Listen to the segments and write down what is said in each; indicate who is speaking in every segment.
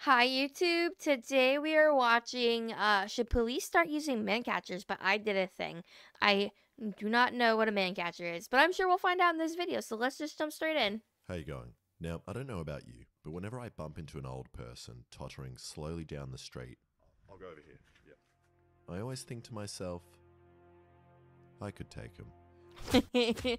Speaker 1: Hi YouTube. Today we are watching should police start using man catchers, but I did a thing. I do not know what a man catcher is, but I'm sure we'll find out in this video. So let's just jump straight in.
Speaker 2: How you going? Now, I don't know about you, but whenever I bump into an old person tottering slowly down the street,
Speaker 3: I'll go over here. Yep.
Speaker 2: I always think to myself, I could take him.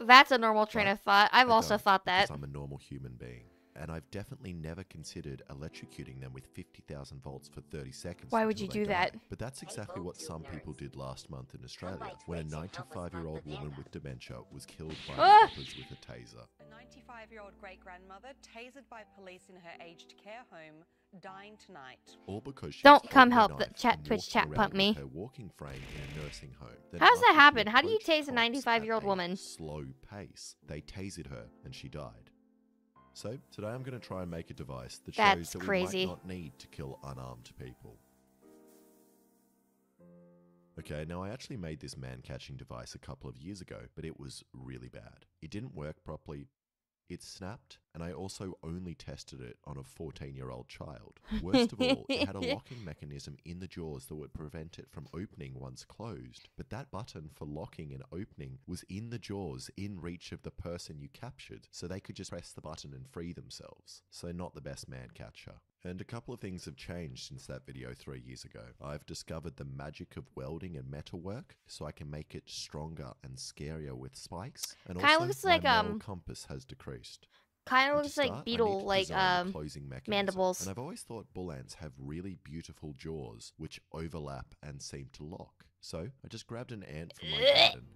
Speaker 1: That's a normal train
Speaker 2: But
Speaker 1: of thought. I've
Speaker 2: I
Speaker 1: also
Speaker 2: don't,
Speaker 1: thought
Speaker 2: because
Speaker 1: that.
Speaker 2: I'm a normal human being. And I've definitely never considered electrocuting them with 50,000 volts for 30 seconds.
Speaker 1: Why would
Speaker 2: until
Speaker 1: you
Speaker 2: they
Speaker 1: do that?
Speaker 2: die. But that's exactly what some people did last month in Australia, when a 95-year-old woman with dementia was killed by robbers with a taser.
Speaker 4: A 95-year-old great-grandmother tasered by police in her aged care home, dying tonight.
Speaker 2: All because she
Speaker 1: Don't
Speaker 2: was
Speaker 1: come
Speaker 2: holding a
Speaker 1: help the
Speaker 2: knife
Speaker 1: chat
Speaker 2: and
Speaker 1: Twitch
Speaker 2: walking
Speaker 1: chat
Speaker 2: around
Speaker 1: pump
Speaker 2: with
Speaker 1: me.
Speaker 2: her walking frame in a nursing home. Then
Speaker 1: How does that
Speaker 2: after she
Speaker 1: happen? How do you
Speaker 2: approached
Speaker 1: tase a
Speaker 2: cops
Speaker 1: 95-year-old
Speaker 2: at a
Speaker 1: woman?
Speaker 2: slow pace, they tasered her and she died. So today I'm going to try and make a device that
Speaker 1: That's
Speaker 2: shows that
Speaker 1: crazy.
Speaker 2: we might not need to kill unarmed people. Okay, now I actually made this man-catching device a couple of years ago, but it was really bad. It didn't work properly. It snapped, and I also only tested it on a 14-year-old child. Worst of all, it had a locking mechanism in the jaws that would prevent it from opening once closed. But that button for locking and opening was in the jaws, in reach of the person you captured, so they could just press the button and free themselves. So not the best man catcher. And a couple of things have changed since that video 3 years ago. I've discovered the magic of welding and metalwork, so I can make it stronger and scarier with spikes. And
Speaker 1: Kinda
Speaker 2: also,
Speaker 1: looks
Speaker 2: my
Speaker 1: like,
Speaker 2: moral compass has decreased.
Speaker 1: Kind of
Speaker 2: And to
Speaker 1: looks like
Speaker 2: start, I
Speaker 1: beetle,
Speaker 2: need to
Speaker 1: like
Speaker 2: design the closing mechanism.
Speaker 1: mandibles.
Speaker 2: And I've always thought bull ants have really beautiful jaws, which overlap and seem to lock. So I just grabbed an ant from my garden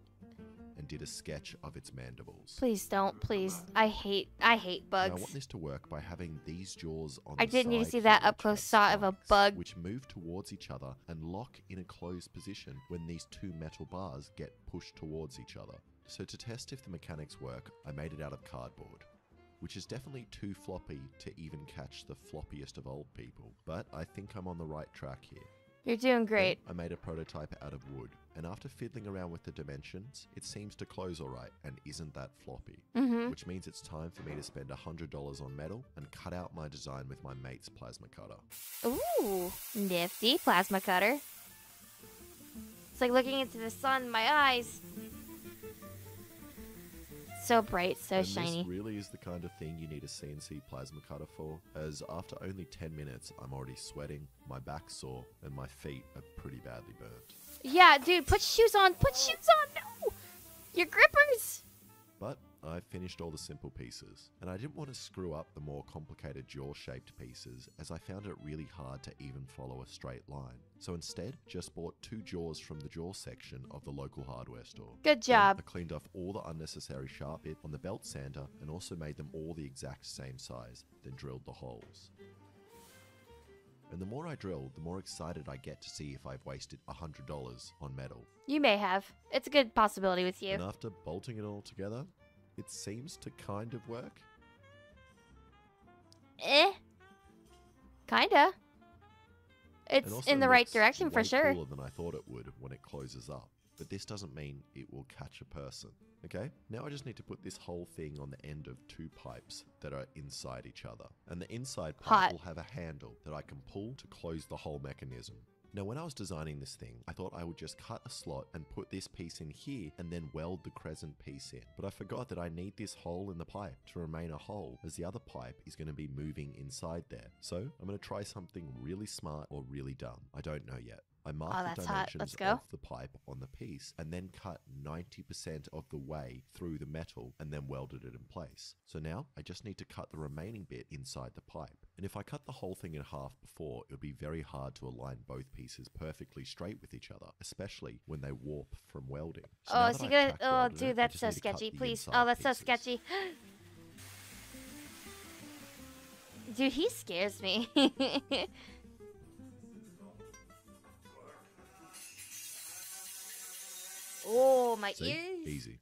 Speaker 2: and did a sketch of its mandibles.
Speaker 1: Please don't, please. I hate
Speaker 2: Now, I
Speaker 1: bugs.
Speaker 2: want this to work by having these jaws on
Speaker 1: I
Speaker 2: the
Speaker 1: did need to
Speaker 2: side
Speaker 1: see that
Speaker 2: here,
Speaker 1: up
Speaker 2: which
Speaker 1: close
Speaker 2: have
Speaker 1: shot of a
Speaker 2: spikes,
Speaker 1: bug.
Speaker 2: which move towards each other and lock in a closed position when these two metal bars get pushed towards each other. So to test if the mechanics work, I made it out of cardboard, which is definitely too floppy to even catch the floppiest of old people. But I think I'm on the right track here.
Speaker 1: You're doing great.
Speaker 2: Then I made a prototype out of wood, and after fiddling around with the dimensions, it seems to close alright and isn't that floppy. Which means it's time for me to spend $100 on metal and cut out my design with my mate's plasma cutter.
Speaker 1: Ooh, nifty plasma cutter. It's like looking into the sun in my eyes. So bright, so
Speaker 2: And
Speaker 1: shiny.
Speaker 2: this really is the kind of thing you need a CNC plasma cutter for, as after only 10 minutes I'm already sweating, my back's sore, and my feet are pretty badly burnt.
Speaker 1: Yeah, dude, put shoes on. Put shoes on. No, your grippers.
Speaker 2: But I finished all the simple pieces, and I didn't want to screw up the more complicated jaw-shaped pieces, as I found it really hard to even follow a straight line. So instead, just bought 2 jaws from the jaw section of the local hardware store.
Speaker 1: Good
Speaker 2: Then
Speaker 1: job.
Speaker 2: I cleaned off all the unnecessary sharp bit on the belt sander, and also made them all the exact same size, then drilled the holes. And the more I drill, the more excited I get to see if I've wasted $100 on metal.
Speaker 1: You may have. It's a good possibility with you.
Speaker 2: And after bolting it all together, it seems to kind of work.
Speaker 1: Eh. Kinda.
Speaker 2: And
Speaker 1: It's
Speaker 2: also
Speaker 1: in the right
Speaker 2: looks
Speaker 1: direction for
Speaker 2: way
Speaker 1: sure.
Speaker 2: cooler than I thought it would when it closes up. But this doesn't mean it will catch a person. Okay, now I just need to put this whole thing on the end of 2 pipes that are inside each other. And the inside pipe
Speaker 1: Hot.
Speaker 2: will have a handle that I can pull to close the whole mechanism. Now, when I was designing this thing, I thought I would just cut a slot and put this piece in here and then weld the crescent piece in. But I forgot that I need this hole in the pipe to remain a hole, as the other pipe is going to be moving inside there. So I'm going to try something really smart or really dumb. I don't know yet. I marked the
Speaker 1: that's hot.
Speaker 2: dimensions
Speaker 1: Let's go.
Speaker 2: of the pipe on the piece and then cut 90% of the way through the metal and then welded it in place. So now I just need to cut the remaining bit inside the pipe. And if I cut the whole thing in half before, it would be very hard to align both pieces perfectly straight with each other, especially when they warp from welding. So now
Speaker 1: Oh,
Speaker 2: that
Speaker 1: so you
Speaker 2: I've
Speaker 1: gotta.
Speaker 2: tack
Speaker 1: Oh,
Speaker 2: welded it,
Speaker 1: dude,
Speaker 2: I
Speaker 1: that's
Speaker 2: just
Speaker 1: so
Speaker 2: need to cut
Speaker 1: sketchy.
Speaker 2: the
Speaker 1: Please.
Speaker 2: inside
Speaker 1: Oh, that's so
Speaker 2: pieces.
Speaker 1: sketchy. Dude, he scares me. Oh, my
Speaker 2: See?
Speaker 1: ears.
Speaker 2: Easy.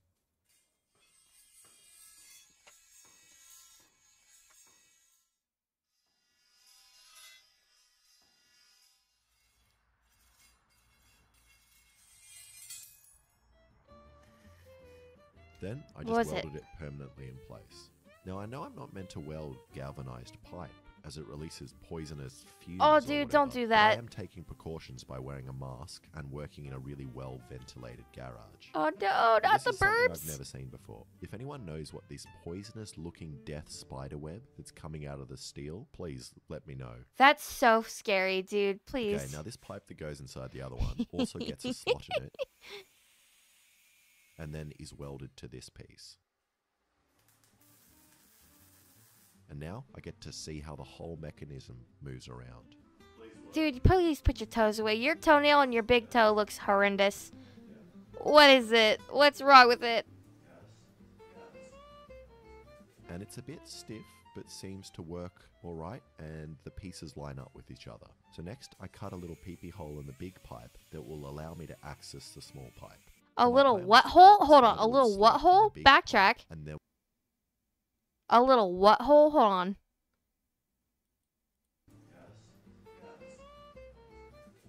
Speaker 2: Then I
Speaker 1: What was
Speaker 2: just
Speaker 1: it?
Speaker 2: welded it permanently in place. Now I know I'm not meant to weld galvanized pipe, as it releases poisonous fumes.
Speaker 1: Oh,
Speaker 2: or
Speaker 1: dude, don't
Speaker 2: whatever.
Speaker 1: do
Speaker 2: But I
Speaker 1: that.
Speaker 2: am taking precautions by wearing a mask and working in a really well-ventilated garage.
Speaker 1: Oh no, not
Speaker 2: This
Speaker 1: the
Speaker 2: is something I've
Speaker 1: burbs.
Speaker 2: never seen before. If anyone knows what this poisonous-looking death spider web that's coming out of the steel, please let me know.
Speaker 1: That's so scary, dude.
Speaker 2: Okay,
Speaker 1: Please.
Speaker 2: now this pipe that goes inside the other one also gets a slot in it, and then is welded to this piece. And now I get to see how the whole mechanism moves around.
Speaker 1: Dude, please put your toes away. Your toenail and your big toe looks horrendous. What is it? What's wrong with it?
Speaker 2: And it's a bit stiff, but seems to work alright, and the pieces line up with each other. So next, I cut a little peepee hole in the big pipe that will allow me to access the small pipe.
Speaker 1: A
Speaker 2: So my
Speaker 1: little
Speaker 2: plan was
Speaker 1: what
Speaker 2: to
Speaker 1: hole?
Speaker 2: cut
Speaker 1: Hold on. A
Speaker 2: solid
Speaker 1: little
Speaker 2: wood
Speaker 1: what
Speaker 2: slot in the
Speaker 1: hole?
Speaker 2: big
Speaker 1: Backtrack.
Speaker 2: pipe, and then
Speaker 1: A little what hole? Hold on.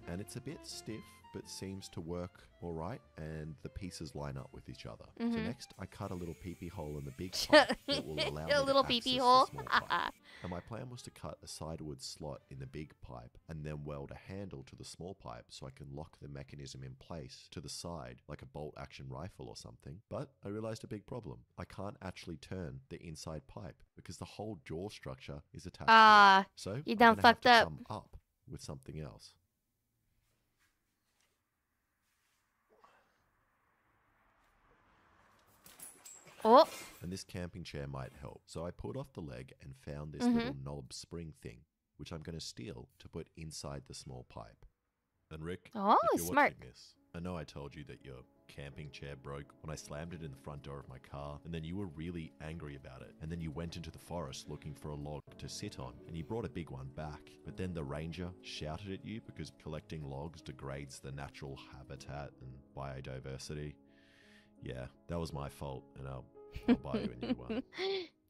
Speaker 2: and it's a bit stiff, but seems to work alright, and the pieces line up with each other. So
Speaker 1: Mhm.
Speaker 2: next, I cut a little peepee hole in the big pipe that will allow me
Speaker 1: A
Speaker 2: to
Speaker 1: little
Speaker 2: access
Speaker 1: pee-pee
Speaker 2: the
Speaker 1: hole.
Speaker 2: small pipe. And my plan was to cut a sidewood slot in the big pipe and then weld a handle to the small pipe so I can lock the mechanism in place to the side like a bolt action rifle or something. But I realized a big problem. I can't actually turn the inside pipe because the whole jaw structure is attached to
Speaker 1: Ah,
Speaker 2: it. So
Speaker 1: you
Speaker 2: I'm
Speaker 1: done
Speaker 2: gonna have
Speaker 1: fucked
Speaker 2: to
Speaker 1: up.
Speaker 2: come up with something else.
Speaker 1: oh,
Speaker 2: And this camping chair might help. So I pulled off the leg and found this
Speaker 1: Mhm.
Speaker 2: little knob spring thing, which I'm going to steal to put inside the small pipe. And Rick,
Speaker 1: Oh,
Speaker 2: if you're
Speaker 1: smart.
Speaker 2: watching this, I know I told you that your camping chair broke when I slammed it in the front door of my car, and then you were really angry about it. And then you went into the forest looking for a log to sit on, and you brought a big one back. But then the ranger shouted at you because collecting logs degrades the natural habitat and biodiversity. Yeah, that was my fault, and I'll buy you a new one.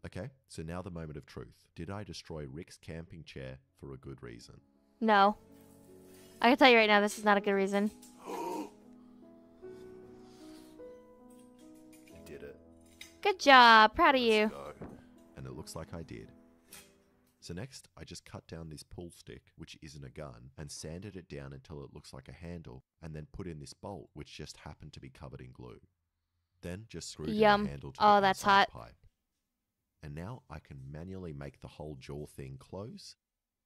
Speaker 2: Okay, so now the moment of truth. Did I destroy Rick's camping chair for a good reason?
Speaker 1: No. I can tell you right now, this is not a good reason.
Speaker 2: I did it.
Speaker 1: Good job. Proud of
Speaker 2: Let's
Speaker 1: you.
Speaker 2: go. And it looks like I did. So next, I just cut down this pull stick, which isn't a gun, and sanded it down until it looks like a handle, and then put in this bolt, which just happened to be covered in glue. Then just screwed in
Speaker 1: Yum.
Speaker 2: the handle to
Speaker 1: Oh,
Speaker 2: the
Speaker 1: that's
Speaker 2: inside
Speaker 1: hot.
Speaker 2: pipe. And now I can manually make the whole jaw thing close,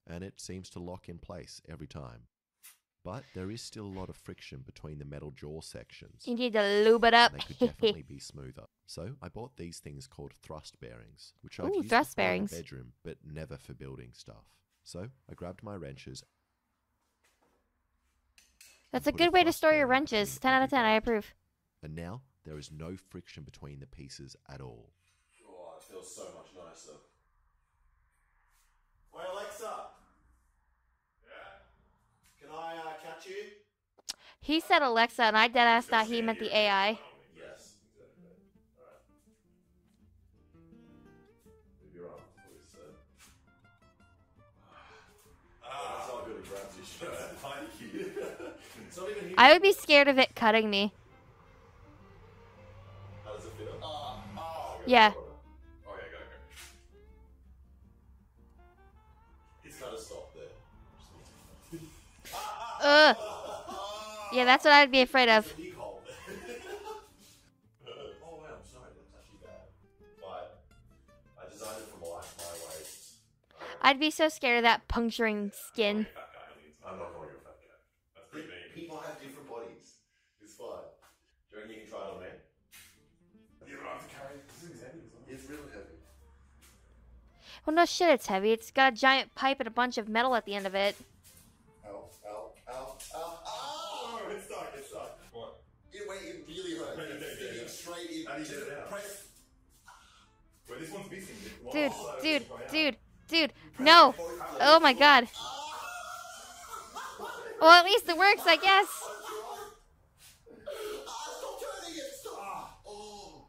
Speaker 2: and it seems to lock in place every time. But there is still a lot of friction between the metal jaw sections.
Speaker 1: You need to lube it up.
Speaker 2: And they could definitely be smoother. So I bought these things called thrust bearings, which I've
Speaker 1: Ooh,
Speaker 2: used
Speaker 1: thrust
Speaker 2: before in
Speaker 1: bearings.
Speaker 2: the bedroom, but never for building stuff. So I grabbed my wrenches.
Speaker 1: That's a
Speaker 2: put a
Speaker 1: good way to
Speaker 2: thrust
Speaker 1: store your
Speaker 2: bearing between
Speaker 1: wrenches. 10 out of
Speaker 2: every
Speaker 1: 10. I
Speaker 2: bolt.
Speaker 1: approve.
Speaker 2: And now there is no friction between the pieces at all.
Speaker 3: Oh, it feels so much nicer. Wait, Alexa. Yeah. Can I catch you?
Speaker 1: He said Alexa, and I deadass thought he meant the AI.
Speaker 3: Yes. Alright. Move your arm, please, sir. That's not good. It grabs your shirt. Thank you. It's not even here.
Speaker 1: I would be scared of it cutting me.
Speaker 3: How does it feel? Oh,
Speaker 1: Yeah.
Speaker 3: Okay, go. He's gotta stop there.
Speaker 1: Ugh. Yeah, that's what I'd be afraid of.
Speaker 3: Big hole there. Oh, wait, I'm sorry. That's actually bad. But I designed it for my waist.
Speaker 1: I'd be so scared of that puncturing skin.
Speaker 3: I'm not calling you a fat guy. That's pretty mean. People have different bodies. It's fine. Do you reckon you can try it on me? You don't have to carry it. This thing's heavy as well. It's really heavy.
Speaker 1: Well, no shit, it's heavy. It's got a giant pipe and a bunch of metal at the end of it.
Speaker 3: Ow, ow, ow, ow, ow! Oh, it's stuck, it's stuck. What? It really hurt.
Speaker 5: Wait,
Speaker 3: It's digging straight in.
Speaker 5: How do you get it out?
Speaker 3: Press.
Speaker 5: Wait, this one's missing.
Speaker 1: Dude, dude, no. Oh my god. Well, at least it works, I guess.
Speaker 3: Stop turning it! Stop! Oh.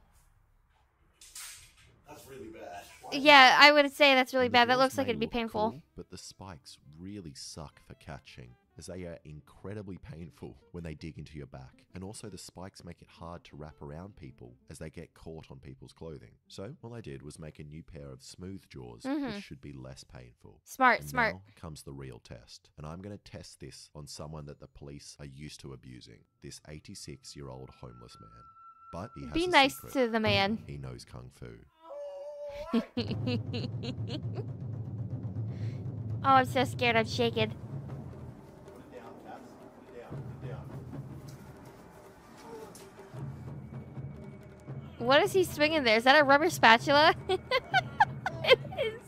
Speaker 3: That's really bad.
Speaker 1: Yeah, I would say that's really
Speaker 2: And the
Speaker 1: bad. That
Speaker 2: jaws
Speaker 1: looks like
Speaker 2: may
Speaker 1: it'd be
Speaker 2: look
Speaker 1: painful.
Speaker 2: cool, but the spikes really suck for catching. as they are incredibly painful when they dig into your back. And also the spikes make it hard to wrap around people as they get caught on people's clothing. So all I did was make a new pair of smooth jaws, which should be less painful.
Speaker 1: Smart,
Speaker 2: And
Speaker 1: smart.
Speaker 2: now comes the real test. And I'm going to test this on someone that the police are used to abusing. This 86-year-old homeless man. But he has
Speaker 1: Be
Speaker 2: a
Speaker 1: nice
Speaker 2: secret.
Speaker 1: to the man.
Speaker 2: He knows Kung Fu.
Speaker 1: Oh, I'm so scared. I'm shaking.
Speaker 3: Put it down, Caps. Put it down. Put it down.
Speaker 1: What is he swinging there? Is that a rubber spatula? It is.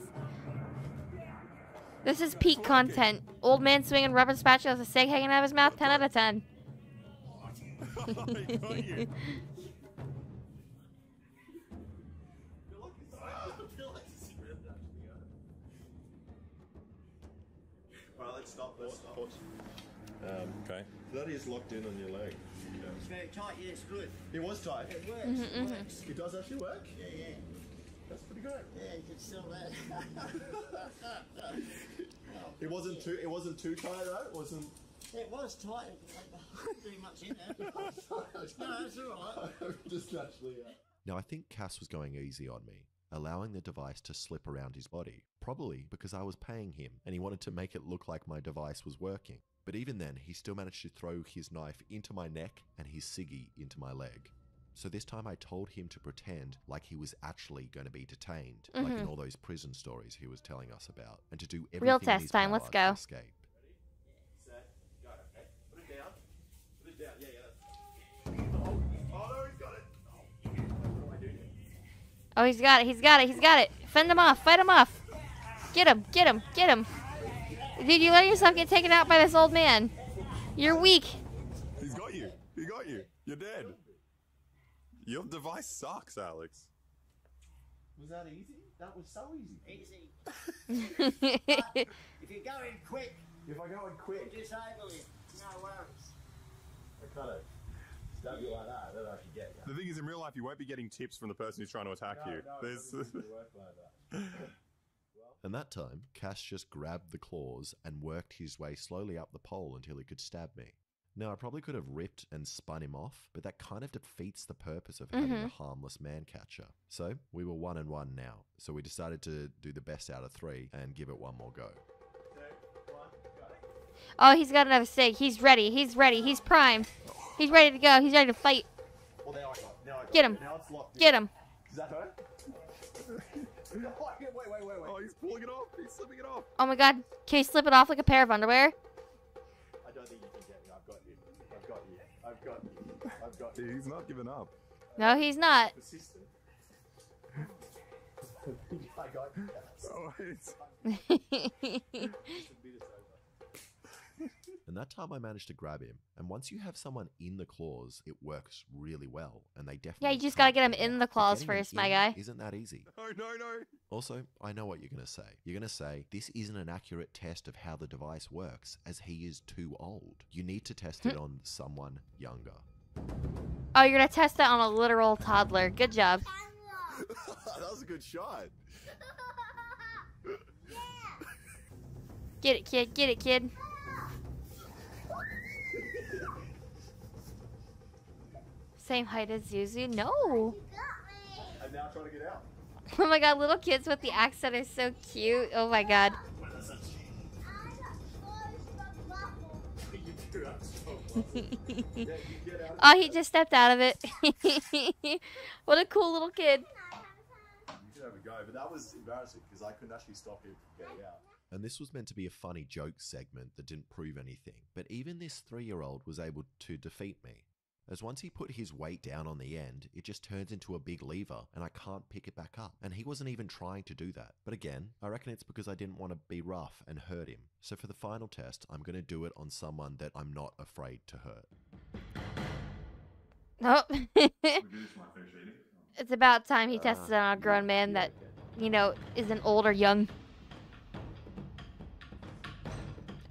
Speaker 1: This is peak content. Old man swinging rubber spatula with a steak hanging out of his mouth. 10 out of 10.
Speaker 5: He got you.
Speaker 3: Alright, let's stop. Let's stop.
Speaker 5: Okay.
Speaker 3: That is locked in on your leg.
Speaker 6: It's very tight, yeah, it's good.
Speaker 3: It was tight.
Speaker 6: It works, it works.
Speaker 3: It does actually work?
Speaker 6: Yeah, yeah.
Speaker 3: That's pretty good.
Speaker 6: Yeah, you can sell that.
Speaker 3: It wasn't too tight though? It wasn't.
Speaker 6: It was tight. I couldn't do much in there. No, it's alright.
Speaker 3: Just naturally.
Speaker 2: Now I think Cass was going easy on me, allowing the device to slip around his body, probably because I was paying him and he wanted to make it look like my device was working. But even then, he still managed to throw his knife into my neck and his ciggy into my leg. So this time I told him to pretend like he was actually going to be detained, like in all those prison stories he was telling us about, and to do everything
Speaker 1: Real
Speaker 2: in
Speaker 1: test
Speaker 2: his
Speaker 1: time,
Speaker 2: power
Speaker 1: let's
Speaker 2: to
Speaker 1: go.
Speaker 2: escape.
Speaker 3: Set. Go. Okay. Put it down. Put it down. Yeah, yeah. Oh no, he's got it. Oh, what do I do here?
Speaker 1: Oh, he's got it. He's got it. He's got it. Fend him off. Fight him off. Get him. Get him. Get him. Dude, you let yourself get taken out by this old man. You're weak.
Speaker 5: He's got you. He got you. You're dead. Your device sucks, Alex.
Speaker 3: Was that easy? That was so easy.
Speaker 6: Easy. If you go in quick,
Speaker 3: If I go in quick,
Speaker 6: disable it. No worries.
Speaker 3: I kind of stab you like that, then I can get you.
Speaker 5: The thing is, in real life, you won't be getting tips from the person who's trying to attack you. There's.
Speaker 3: It doesn't work like that.
Speaker 2: And that time, Cass just grabbed the claws and worked his way slowly up the pole until he could stab me. Now, I probably could have ripped and spun him off, but that kind of defeats the purpose of having a harmless man catcher. So, we were 1-1 now, so we decided to do the best out of 3 and give it one more go.
Speaker 1: Oh, he's got another steak. He's ready. He's ready. He's primed. He's ready to go. He's ready to fight.
Speaker 3: Well, now I got it. Now I got
Speaker 1: Get
Speaker 3: it.
Speaker 1: him.
Speaker 3: Now it's locked in.
Speaker 1: Get him.
Speaker 3: Does that hurt? Wait.
Speaker 5: Oh, he's pulling it off. He's slipping it off.
Speaker 1: Oh my god. Can you slip it off like a pair of underwear?
Speaker 3: I don't think you can get me. I've got you. I've got you. I've got you. I've got you.
Speaker 5: He's not giving up.
Speaker 1: No, he's not.
Speaker 3: Persistent. I got you.
Speaker 5: Oh, it's...
Speaker 2: And that time I managed to grab him. And once you have someone in the claws, it works really well. And they definitely
Speaker 1: Yeah, you just
Speaker 2: can't
Speaker 1: gotta get him
Speaker 2: get
Speaker 1: in
Speaker 2: out.
Speaker 1: the
Speaker 2: But
Speaker 1: claws
Speaker 2: getting him
Speaker 1: first, my
Speaker 2: in
Speaker 1: guy.
Speaker 2: Isn't that easy?
Speaker 5: No.
Speaker 2: Also, I know what you're going to say. You're going to say, this isn't an accurate test of how the device works, as he is too old. You need to test it on someone younger.
Speaker 1: Oh, you're gonna test that on a literal toddler. Good job.
Speaker 3: That was a good shot.
Speaker 1: Get it, kid. Get it, kid. Same height as Zuzu? No.
Speaker 3: I'm now trying to get out.
Speaker 1: Oh my god, little kids with the accent are so cute. Oh my god. Oh, he just stepped out of it. What a cool little kid.
Speaker 3: You could have a go, but that was embarrassing because I couldn't actually stop him from getting out.
Speaker 2: And this was meant to be a funny joke segment that didn't prove anything. But even this 3-year-old was able to defeat me. As once he put his weight down on the end, it just turns into a big lever and I can't pick it back up. And he wasn't even trying to do that. But again, I reckon it's because I didn't want to be rough and hurt him. So for the final test, I'm going to do it on someone that I'm not afraid to hurt.
Speaker 1: Nope.
Speaker 5: We finished my fish eating.
Speaker 1: It's about time he tested it on a grown man that, you know, isn't old or young.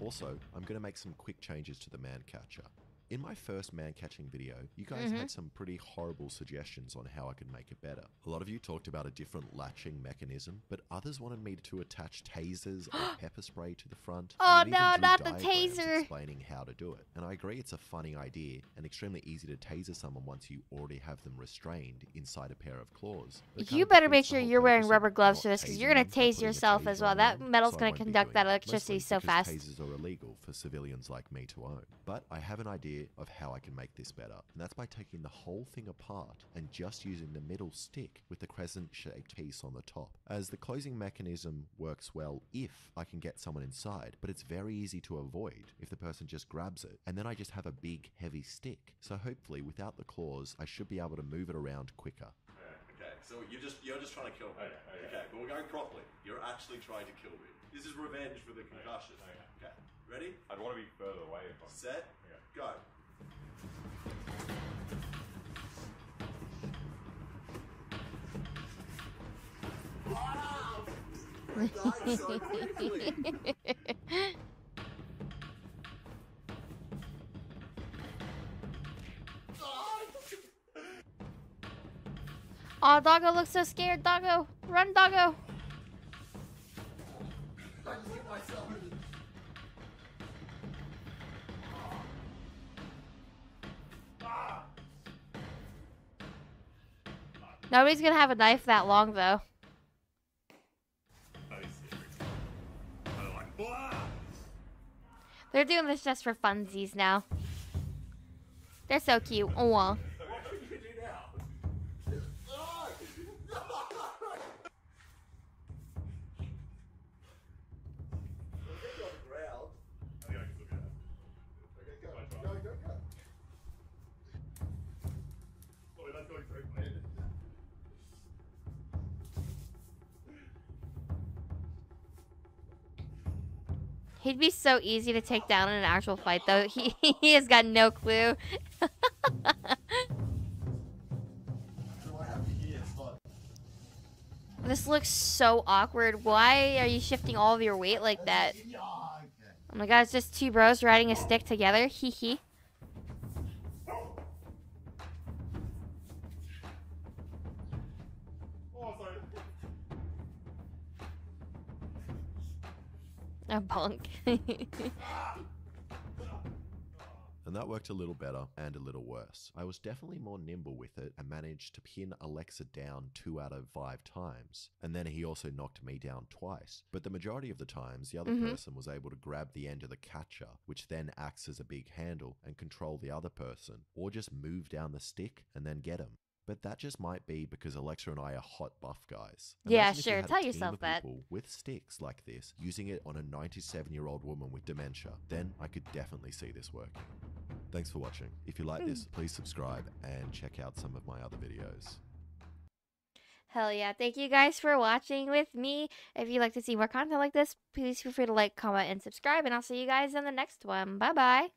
Speaker 2: Also, I'm going to make some quick changes to the man catcher. In my first man-catching video, you guys had some pretty horrible suggestions on how I could make it better. A lot of you talked about a different latching mechanism, but others wanted me to attach tasers or pepper spray to the front.
Speaker 1: Oh
Speaker 2: and even
Speaker 1: no,
Speaker 2: drew
Speaker 1: not the
Speaker 2: diagrams
Speaker 1: taser.
Speaker 2: explaining how to do it. And I agree it's a funny idea and extremely easy to taser someone once you already have them restrained inside a pair of claws. But it kind
Speaker 1: You
Speaker 2: of
Speaker 1: better
Speaker 2: defeats
Speaker 1: make
Speaker 2: the
Speaker 1: sure
Speaker 2: whole
Speaker 1: you're wearing
Speaker 2: purpose of
Speaker 1: rubber gloves
Speaker 2: not
Speaker 1: for this, because
Speaker 2: tasing
Speaker 1: you're gonna
Speaker 2: them by
Speaker 1: tase
Speaker 2: putting a
Speaker 1: yourself as
Speaker 2: taser
Speaker 1: well.
Speaker 2: on
Speaker 1: That
Speaker 2: them,
Speaker 1: metal's
Speaker 2: so I
Speaker 1: gonna
Speaker 2: won't be
Speaker 1: conduct
Speaker 2: doing
Speaker 1: that
Speaker 2: it.
Speaker 1: electricity
Speaker 2: Mostly
Speaker 1: so
Speaker 2: because
Speaker 1: fast.
Speaker 2: tasers are illegal for civilians like me to own. But I have an idea of how I can make this better, and that's by taking the whole thing apart and just using the middle stick with the crescent-shaped piece on the top, as the closing mechanism works well if I can get someone inside, but it's very easy to avoid if the person just grabs it, and then I just have a big, heavy stick. So hopefully, without the claws, I should be able to move it around quicker.
Speaker 3: Okay, so you're just trying to kill me. Okay, but we're going properly. You're actually trying to kill me. This is revenge for the concussion. Okay, ready?
Speaker 7: I'd want to be further away if I'm...
Speaker 3: Set, go. Wow! We died so quickly.
Speaker 1: Oh, Doggo looks so scared. Doggo, run, Doggo.
Speaker 3: I just hit myself.
Speaker 1: Nobody's gonna have a knife that long, though.
Speaker 7: That is scary. I'm like, "Wah!"
Speaker 1: They're doing this just for funsies now. They're so cute. Oh,
Speaker 3: What do you do now? Oh! Get on the ground.
Speaker 7: I think I can look at it.
Speaker 3: Okay, go.
Speaker 7: Oh, that's going so clear.
Speaker 1: He'd be so easy to take down in an actual fight, though. He has got no clue.
Speaker 3: Do I have to hear? It's fun.
Speaker 1: This looks so awkward. Why are you shifting all of your weight like that?
Speaker 3: Yeah, okay.
Speaker 1: Oh my god, it's just two bros riding a stick together. Hee hee.
Speaker 7: Oh, sorry.
Speaker 1: A bunk.
Speaker 2: And that worked a little better and a little worse. I was definitely more nimble with it and managed to pin Alexa down 2 out of 5 times. And then he also knocked me down twice. But the majority of the times, the other person was able to grab the end of the catcher, which then acts as a big handle, and control the other person, or just move down the stick and then get him. But that just might be because Alexa and I are hot buff guys.
Speaker 1: Yeah,
Speaker 2: Imagine if you
Speaker 1: sure.
Speaker 2: had a
Speaker 1: Tell
Speaker 2: team
Speaker 1: yourself
Speaker 2: of
Speaker 1: that.
Speaker 2: people with sticks like this, using it on a 97-year-old woman with dementia. Then I could definitely see this working. Thanks for watching. If you like this, please subscribe and check out some of my other videos.
Speaker 1: Hell yeah. Thank you guys for watching with me. If you'd like to see more content like this, please feel free to like, comment, and subscribe. And I'll see you guys in the next one. Bye-bye.